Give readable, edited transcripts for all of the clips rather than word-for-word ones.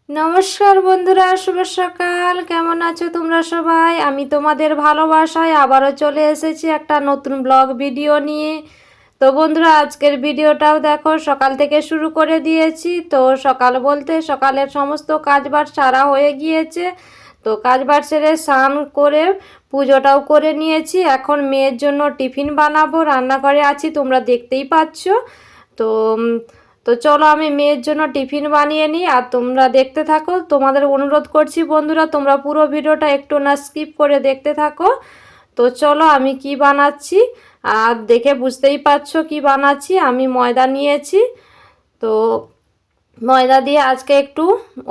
নমস্কার বন্ধুরা, শুভ সকাল। কেমন আছো তোমরা সবাই? আমি তোমাদের ভালোবাসায় আবারও চলে এসেছি একটা নতুন ব্লগ ভিডিও নিয়ে। তো বন্ধুরা, আজকের ভিডিওটাও দেখো সকাল থেকে শুরু করে দিয়েছি। তো সকাল বলতে সকালের সমস্ত কাজবাজ সারা হয়ে গিয়েছে। তো কাজবাজ সেরে স্নান করে পুজোটাও করে নিয়েছি। এখন মেয়ের জন্য টিফিন বানাবো, রান্নাঘরে আছি, তোমরা দেখতেই পাচ্ছ। তো তো চলো আমি মেয়ের জন্য টিফিন বানিয়ে নিই আর তোমরা দেখতে থাকো। তোমাদের অনুরোধ করছি বন্ধুরা, তোমরা পুরো ভিডিওটা একটু না স্কিপ করে দেখতে থাকো। তো চলো আমি কি বানাচ্ছি আর দেখে বুঝতেই পারছো কি বানাচ্ছি। আমি ময়দা নিয়েছি। তো ময়দা দিয়ে আজকে একটু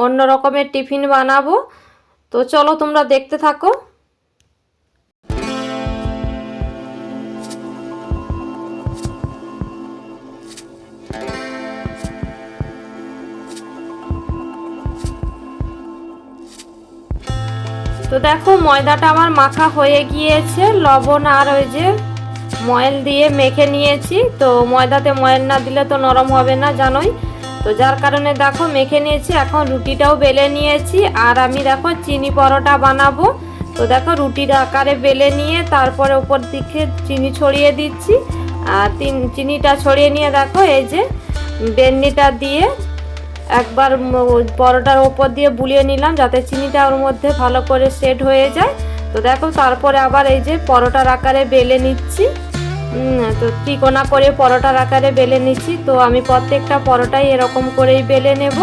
অন্য রকমের টিফিন বানাবো। তো চলো তোমরা দেখতে থাকো। তো দেখো ময়দাটা আমার মাখা হয়ে গিয়েছে, লবণ আর ওই যে ময়েল দিয়ে মেখে নিয়েছি। তো ময়দাতে ময়েল না দিলে তো নরম হবে না, জানোই। তো যার কারণে দেখো মেখে নিয়েছি। এখন রুটিটাও বেলে নিয়েছি আর আমি দেখো চিনি পরোটা বানাবো। তো দেখো রুটির আকারে বেলে নিয়ে তারপরে উপর দিকে চিনি ছড়িয়ে দিচ্ছি। আর চিনিটা ছড়িয়ে নিয়ে দেখো এই যে বেলনিটা দিয়ে একবার পরোটার ওপর দিয়ে বুলিয়ে নিলাম যাতে চিনিটা ওর মধ্যে ভালো করে সেট হয়ে যায়। তো দেখো তারপরে আবার এই যে পরোটার আকারে বেলে নিচ্ছি। তো ত্রিকোণা করে পরোটার আকারে বেলে নিচ্ছি। তো আমি প্রত্যেকটা পরোটাই এরকম করেই বেলে নেব।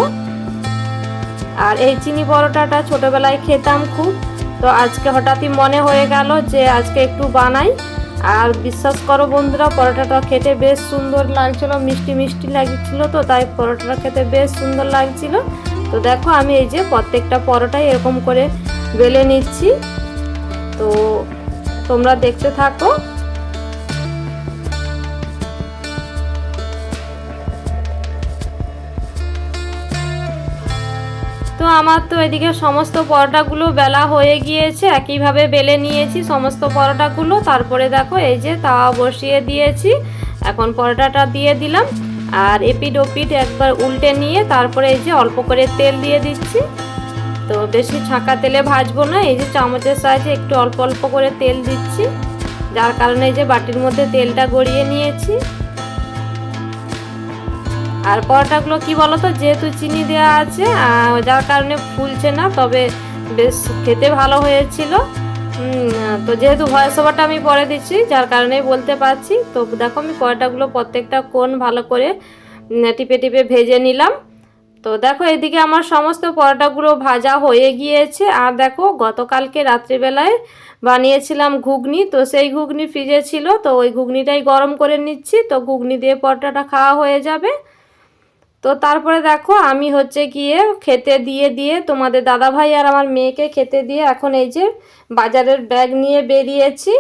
আর এই চিনি পরোটাটা ছোটোবেলায় খেতাম খুব। তো আজকে হঠাৎই মনে হয়ে গেল যে আজকে একটু বানাই। আর বিশ্বাস করো বন্ধুরা, পরোটাটা খেতে বেশ সুন্দর লাগছিল, মিষ্টি মিষ্টি লাগছিল। তো তাই পরোটাটা খেতে বেশ সুন্দর লাগছিল। তো দেখো আমি এই যে প্রত্যেকটা পরোটাই এরকম করে বেলে নিচ্ছি। তো তোমরা দেখতে থাকো। তো আমার তো এদিকে সমস্ত পরোটাগুলো বেলা হয়ে গিয়েছে, একইভাবে বেলে নিয়েছি সমস্ত পরোটাগুলো। তারপরে দেখো এই যে তাওয়া বসিয়ে দিয়েছি। এখন পরোটাটা দিয়ে দিলাম আর এপিট ওপিট একবার উল্টে নিয়ে তারপরে এই যে অল্প করে তেল দিয়ে দিচ্ছি। তো বেশি ছাঁকা তেলে ভাজবো না, এই যে চামচের সাহায্যে একটু অল্প অল্প করে তেল দিচ্ছি। যার কারণে এই যে বাটির মধ্যে তেলটা গড়িয়ে নিয়েছি। আর পরোটাগুলো কি বলতো, যেহেতু চিনি দেওয়া আছে যার কারণে ফুলছে না, তবে বেশ খেতে ভালো হয়েছিল। তো যেহেতু ভয়েস ওভারটা আমি পরে দিচ্ছি যার কারণেই বলতে পারছি। তো দেখো আমি পরোটাগুলো প্রত্যেকটা কোণ ভালো করে টিপে টিপে ভেজে নিলাম। তো দেখো এদিকে আমার সমস্ত পরোটাগুলো ভাজা হয়ে গিয়েছে। আর দেখো গতকালকে রাত্রিবেলায় বানিয়েছিলাম ঘুগনি। তো সেই ঘুগনি ফ্রিজে ছিল, তো ওই ঘুগনিটাই গরম করে নিচ্ছি। তো ঘুগনি দিয়ে পরোটাটা খাওয়া হয়ে যাবে। তো তারপরে দেখো আমি হচ্ছে গিয়ে খেতে দিয়ে দিয়ে তোমাদের দাদাভাই আর আমার মেয়েকে খেতে দিয়ে এখন এই যে বাজারের ব্যাগ নিয়ে বেরিয়েছি।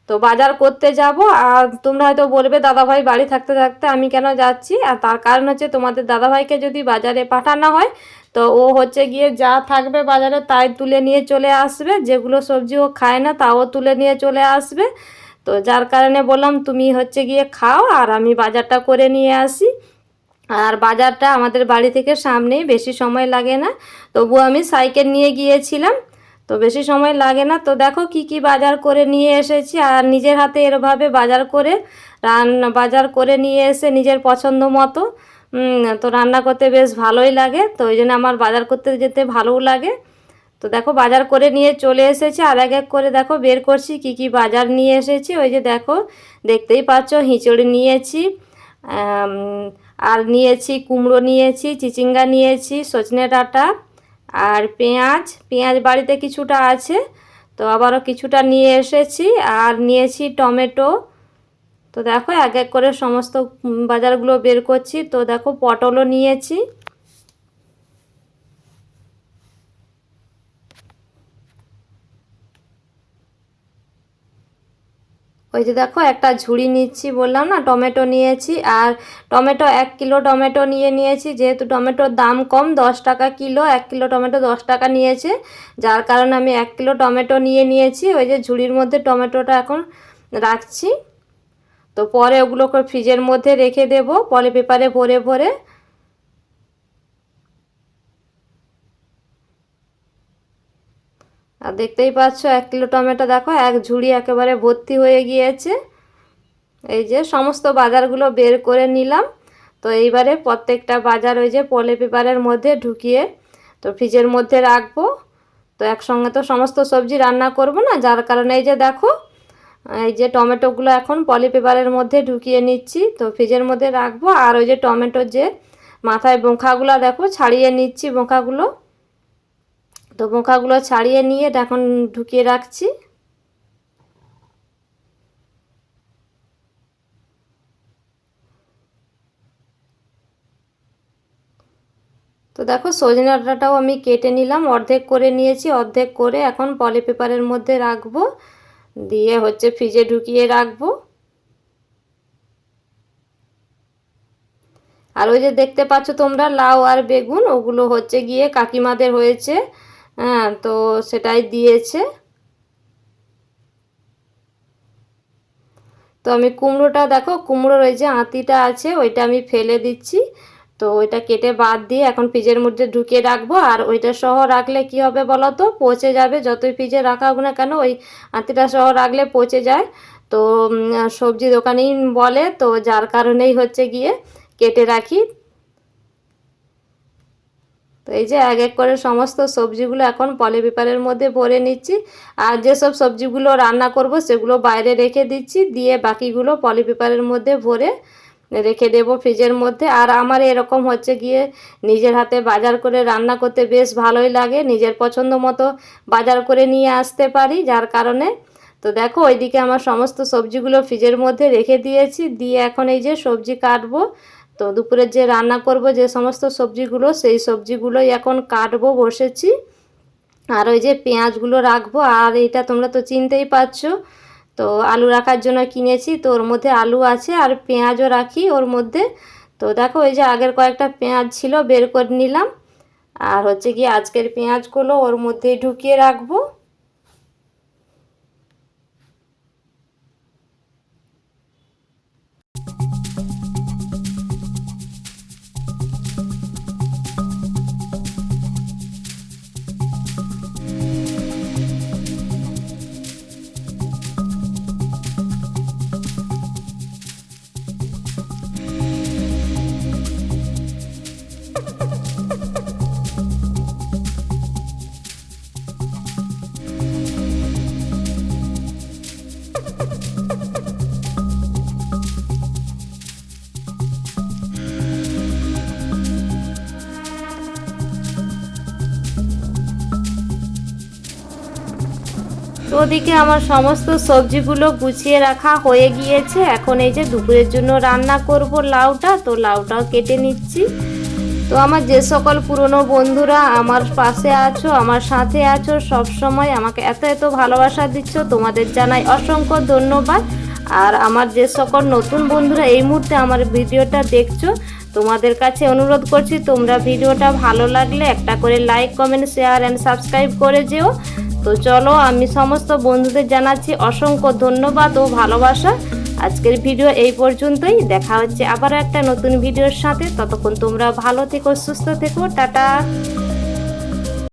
তো বাজার করতে যাব। আর তোমরা হয়তো বলবে দাদাভাই বাড়ি থাকতে থাকতে আমি কেন যাচ্ছি। আর তার কারণ হচ্ছে তোমাদের দাদাভাইকে যদি বাজারে পাঠানো হয় তো ও হচ্ছে গিয়ে যা থাকবে বাজারে তাই তুলে নিয়ে চলে আসবে, যেগুলো সবজি ও খায় না তাও তুলে নিয়ে চলে আসবে। তো যার কারণে বললাম তুমি হচ্ছে গিয়ে খাও আর আমি বাজারটা করে নিয়ে আসি। আর বাজারটা আমাদের বাড়ি থেকে সামনেই, বেশি সময় লাগে না। তবু আমি সাইকেল নিয়ে গিয়েছিলাম, তো বেশি সময় লাগে না। তো দেখো কি কি বাজার করে নিয়ে এসেছি। আর নিজের হাতে এরভাবে বাজার করে বাজার করে নিয়ে এসে নিজের পছন্দ মতো তো রান্না করতে বেশ ভালোই লাগে। তো ওই জন্য আমার বাজার করতে যেতে ভালোও লাগে। তো দেখো বাজার করে নিয়ে চলে এসেছি আর এক এক করে দেখো বের করছি কি কি বাজার নিয়ে এসেছি। ওই যে দেখো দেখতেই পাচ্ছ হিঁচড়ে নিয়েছি, আর নিয়েছি কুমড়ো, নিয়েছি চিচিঙ্গা, নিয়েছি সজনে ডাঁটা আর পেঁয়াজ। পেঁয়াজ বাড়িতে কিছুটা আছে, তো আবারও কিছুটা নিয়ে এসেছি। আর নিয়েছি টমেটো। তো দেখো এক এক করে সমস্ত বাজারগুলো বের করছি। তো দেখো পটলও নিয়েছি। ওই যে দেখো একটা ঝুড়ি নিচ্ছি বললাম না, টমেটো নিয়েছি। আর টমেটো 1 কিলো টমেটো নিয়েছি, যেহেতু টমেটোর দাম কম, 10 টাকা কিলো, 1 কিলো টমেটো 10 টাকা নিয়েছে। যার কারণে আমি 1 কিলো টমেটো নিয়েছি। ওই যে ঝুড়ির মধ্যে টমেটোটা এখন রাখছি। তো পরে ওগুলোকে ফ্রিজের মধ্যে রেখে দেব পলি পেপারে ভরে ভরে। আর দেখতেই পাচ্ছ 1 কিলো টমেটো দেখো এক ঝুড়ি একেবারে ভর্তি হয়ে গিয়েছে। এই যে সমস্ত বাজারগুলো বের করে নিলাম। তো এইবারে প্রত্যেকটা বাজার ওই যে পলি পেপারের মধ্যে ঢুকিয়ে তো ফ্রিজের মধ্যে রাখবো। তো একসঙ্গে তো সমস্ত সবজি রান্না করব না, যার কারণে এই যে দেখো এই যে টমেটোগুলো এখন পলি পেপারের মধ্যে ঢুকিয়ে নিচ্ছি। তো ফ্রিজের মধ্যে রাখবো। আর ওই যে টমেটোর যে মাথায় বোঁখাগুলো দেখো ছাড়িয়ে নিচ্ছি বোঁখাগুলো। তো বোঁখাগুলো ছাড়িয়ে নিয়ে এখন ঢুকিয়ে রাখছি। তো দেখো সজনে ডাঁটাটাও আমি কেটে নিলাম, অর্ধেক করে নিয়েছি, অর্ধেক করে এখন পলি পেপারের মধ্যে রাখবো, দিয়ে হচ্ছে ফ্রিজে ঢুকিয়ে রাখবো। আর ওই যে দেখতে পাচ্ছ তোমরা লাউ আর বেগুন, ওগুলো হচ্ছে গিয়ে কাকিমাদের হয়েছে, হ্যাঁ, তো সেটাই দিয়েছে। তো আমি কুমড়োটা দেখো, কুমড়োর ওই যে আঁতিটা আছে ওইটা আমি ফেলে দিচ্ছি। তো ওইটা কেটে বাদ দিয়ে এখন ফ্রিজের মধ্যে ঢুকিয়ে রাখবো। আর ওইটা সহ রাখলে কি হবে বলো তো, পচে যাবে। যতই ফ্রিজে রাখা হোক না কেন ওই আঁতিটা সহ রাখলে পচে যায়। তো সবজি দোকানেই বলে, তো যার কারণেই হচ্ছে গিয়ে কেটে রাখি। তো এই যে এক এক করে সমস্ত সবজিগুলো এখন পলি পেপারের মধ্যে ভরে নিচ্ছি। আর যেসব সবজিগুলো রান্না করব সেগুলো বাইরে রেখে দিচ্ছি, দিয়ে বাকিগুলো পলি পেপারের মধ্যে ভরে রেখে দেবো ফ্রিজের মধ্যে। আর আমার এরকম হচ্ছে গিয়ে নিজের হাতে বাজার করে রান্না করতে বেশ ভালোই লাগে, নিজের পছন্দ মতো বাজার করে নিয়ে আসতে পারি, যার কারণে। তো দেখো ওইদিকে আমার সমস্ত সবজিগুলো ফ্রিজের মধ্যে রেখে দিয়েছি, দিয়ে এখন এই যে সবজি কাটবো। তো দুপুরে যে রান্না করব যে সমস্ত সবজিগুলো, সেই সবজিগুলোই এখন কাটবো বসেছি। আর ওই যে পেঁয়াজগুলো রাখবো। আর এইটা তোমরা তো চিনতেই পারছো, তো আলু রাখার জন্য কিনেছি। তো ওর মধ্যে আলু আছে আর পেঁয়াজও রাখি ওর মধ্যে। তো দেখো ওই যে আগের কয়েকটা পেঁয়াজ ছিল বের করে নিলাম। আর হচ্ছে কি আজকের পেঁয়াজগুলো ওর মধ্যেই ঢুকিয়ে রাখবো। তো ওদিকে আমার সমস্ত সবজিগুলো গুছিয়ে রাখা হয়ে গিয়েছে। এখন এই যে দুপুরের জন্য রান্না করব লাউটা, তো লাউটাও কেটে নিচ্ছি। তো আমার যে সকল পুরনো বন্ধুরা আমার পাশে আছো, আমার সাথে আছো, সব সময় আমাকে এত এত ভালোবাসা দিচ্ছ, তোমাদের জানাই অসংখ্য ধন্যবাদ। আর আমার যে সকল নতুন বন্ধুরা এই মুহূর্তে আমার ভিডিওটা দেখছো, তোমাদের কাছে অনুরোধ করছি তোমরা ভিডিওটা ভালো লাগলে একটা করে like, comment, share and subscribe করে যেও। তো চলো, আমি সমস্ত বন্ধুদের জানাচ্ছি অসংখ্য ধন্যবাদ ও ভালোবাসা। আজকের ভিডিও এই পর্যন্তই, দেখা হচ্ছে আবার একটা নতুন ভিডিওর সাথে। ততক্ষণ তোমরা ভালো থেকো, সুস্থ থেকো, টাটা।